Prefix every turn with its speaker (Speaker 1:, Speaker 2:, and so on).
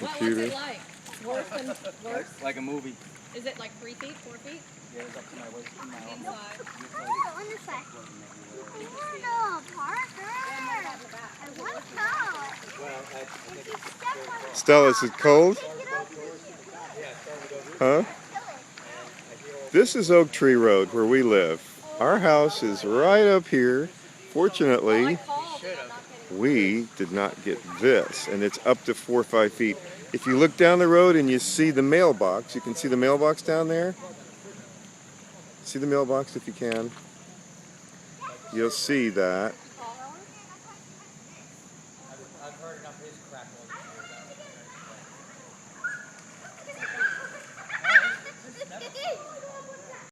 Speaker 1: computer.
Speaker 2: What's it like? Worse than worse?
Speaker 3: Like a movie.
Speaker 2: Is it like 3 feet, 4 feet?
Speaker 3: Yeah, it's up to my waist.
Speaker 2: Inside.
Speaker 4: On this side. No, Parker. I want to go.
Speaker 3: Well, I think
Speaker 1: Stella, is it cold? Huh? This is Oak Tree Road where we live. Our house is right up here. Fortunately, we did not get this, and it's up to 4 or 5 feet. If you look down the road and you see the mailbox, you can see the mailbox down there. See the mailbox if you can. You'll see that.
Speaker 3: I've heard enough of his crap all the years.